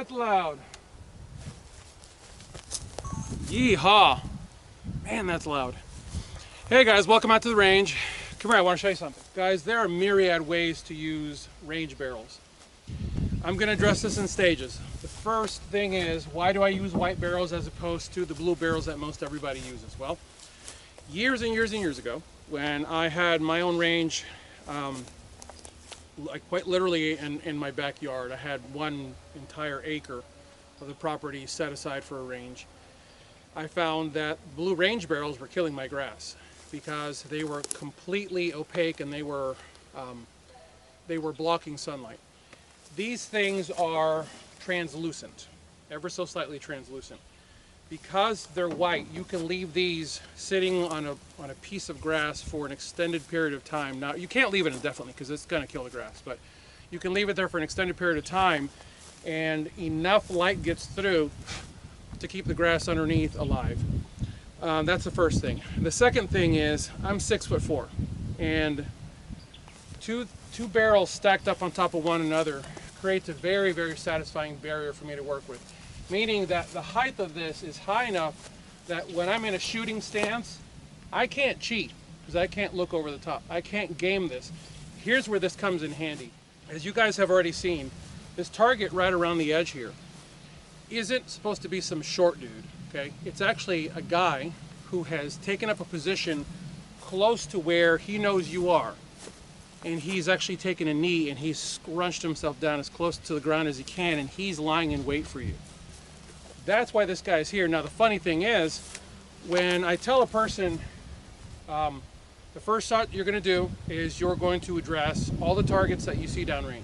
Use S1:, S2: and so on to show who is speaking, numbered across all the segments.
S1: that's loud. Yeehaw. Man, that's loud. Hey guys, welcome out to the range. Come here, I want to show you something. Guys, there are myriad ways to use range barrels. I'm going to address this in stages. The first thing is, why do I use white barrels as opposed to the blue barrels that most everybody uses? Well, years and years and years ago, when I had my own range, like quite literally in my backyard, I had one entire acre of the property set aside for a range. I found that blue range barrels were killing my grass because they were completely opaque and they were blocking sunlight. These things are translucent, ever so slightly translucent. Because they're white, you can leave these sitting on a piece of grass for an extended period of time. Now, you can't leave it indefinitely because it's going to kill the grass, but you can leave it there for an extended period of time and enough light gets through to keep the grass underneath alive. That's the first thing. The second thing is, I'm 6'4", and two barrels stacked up on top of one another creates a very, very satisfying barrier for me to work with. Meaning that the height of this is high enough that when I'm in a shooting stance, I can't cheat because I can't look over the top. I can't game this. Here's where this comes in handy. As you guys have already seen, this target right around the edge here isn't supposed to be some short dude, okay? It's actually a guy who has taken up a position close to where he knows you are. And he's actually taken a knee and he's scrunched himself down as close to the ground as he can, and he's lying in wait for you. That's why this guy's here. Now the funny thing is, when I tell a person the first shot you're going to do is you're going to address all the targets that you see downrange.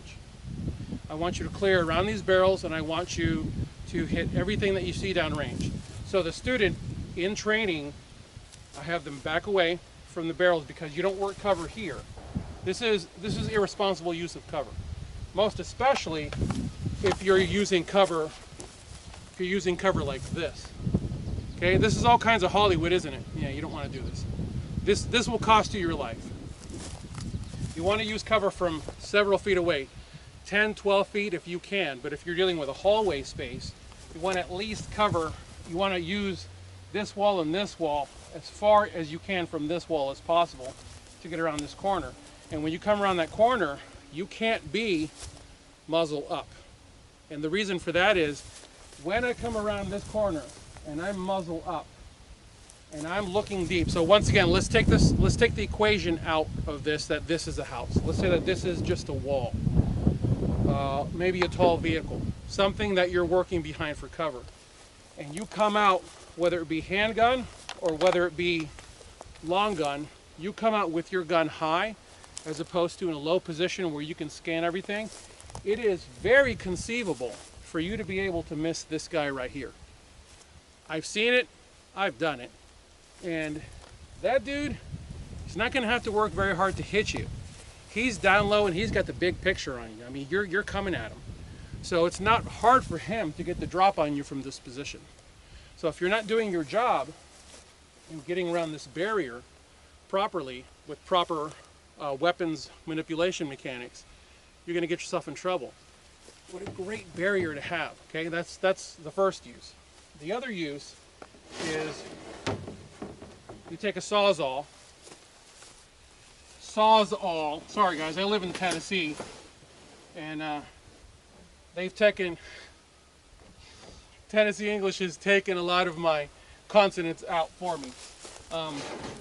S1: I want you to clear around these barrels and I want you to hit everything that you see downrange. So the student in training, I have them back away from the barrels because you don't work cover here. This is irresponsible use of cover. Most especially if you're using cover like this. Okay, this is all kinds of Hollywood, isn't it? Yeah, you don't want to do this. This will cost you your life. You want to use cover from several feet away, 10, 12 feet if you can, but if you're dealing with a hallway space, you want to at least cover, you want to use this wall and this wall as far as you can from this wall as possible to get around this corner. And when you come around that corner, you can't be muzzle up. And the reason for that is, when I come around this corner and I'm muzzle up and I'm looking deep. So once again, let's take the equation out of this, that this is a house. Let's say that this is just a wall, maybe a tall vehicle, something that you're working behind for cover. And you come out, whether it be handgun or whether it be long gun, you come out with your gun high as opposed to in a low position where you can scan everything. It is very conceivable for you to be able to miss this guy right here. I've seen it, I've done it. And that dude, he's not gonna have to work very hard to hit you. He's down low and he's got the big picture on you. I mean, you're coming at him. So it's not hard for him to get the drop on you from this position. So if you're not doing your job and getting around this barrier properly with proper weapons manipulation mechanics, you're gonna get yourself in trouble. What a great barrier to have, okay? That's the first use. The other use is you take a Sawzall, sorry guys, I live in Tennessee, and they've taken, Tennessee English has taken a lot of my consonants out for me.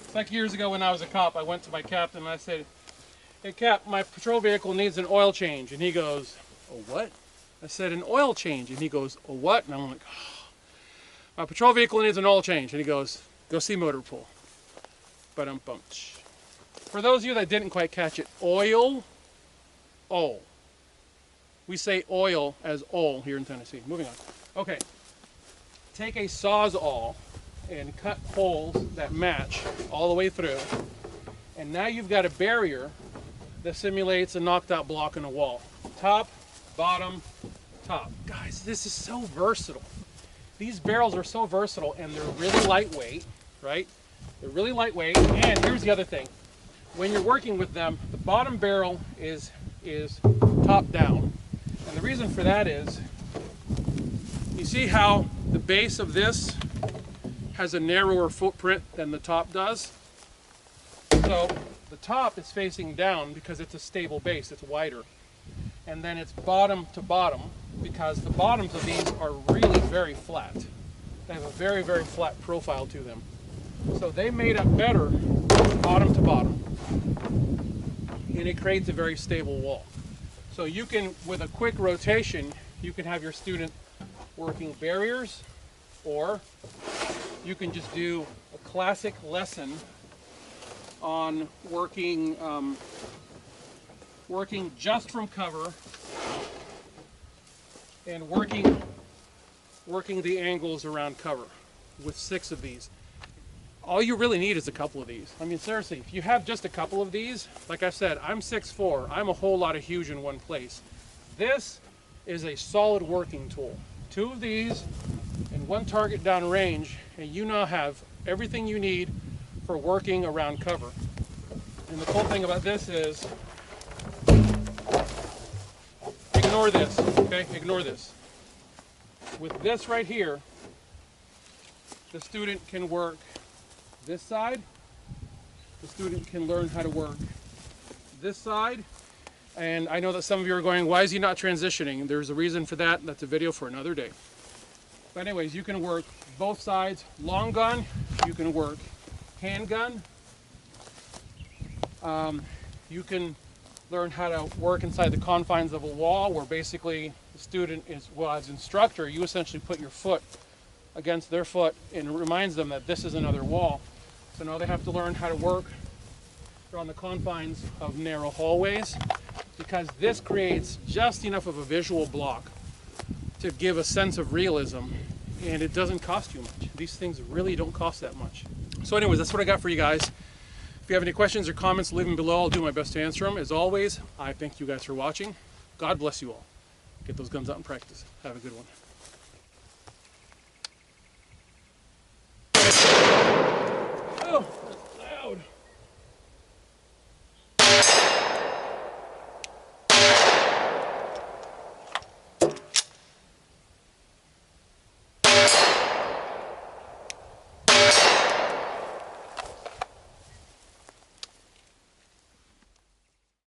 S1: It's like years ago when I was a cop, I went to my captain and I said, "Hey Cap, my patrol vehicle needs an oil change." And he goes, "A what?" I said, "An oil change." And he goes, "A what?" And I'm like, oh. "My patrol vehicle needs an oil change." And he goes, "Go see motor pool." But for those of you that didn't quite catch it, oil, we say oil as ol here in Tennessee. Moving on. Okay, take a Sawzall and cut holes that match all the way through, and now you've got a barrier that simulates a knocked out block in a wall. Top, bottom, top. Guys, this is so versatile. These barrels are so versatile, and they're really lightweight, right? They're really lightweight, and here's the other thing. When you're working with them, the bottom barrel is top down. And the reason for that is You see how the base of this has a narrower footprint than the top does? So the top is facing down because it's a stable base, it's wider. And then it's bottom to bottom because the bottoms of these are really very flat. They have a very, very flat profile to them. So they made up better bottom to bottom. And it creates a very stable wall. So you can, with a quick rotation, you can have your student working barriers, or you can just do a classic lesson on working just from cover and working the angles around cover with 6 of these. All you really need is a couple of these. I mean, seriously, if you have just a couple of these, like I said, I'm 6'4", I'm a whole lot of huge in one place. This is a solid working tool. 2 of these and 1 target down range, and you now have everything you need for working around cover. And the cool thing about this is, ignore this, okay? Ignore this. With this right here, the student can work this side. The student can learn how to work this side. And I know that some of you are going, why is he not transitioning? There's a reason for that. That's a video for another day. But anyways, you can work both sides. Long gun, you can work handgun. You can learn how to work inside the confines of a wall where basically the student is, well, as instructor, you essentially put your foot against their foot and it reminds them that this is another wall. So now they have to learn how to work around the confines of narrow hallways, because this creates just enough of a visual block to give a sense of realism, and it doesn't cost you much. These things really don't cost that much. So anyways, that's what I got for you guys. If you have any questions or comments, leave them below. I'll do my best to answer them. As always, I thank you guys for watching. God bless you all. Get those guns out and practice. Have a good one.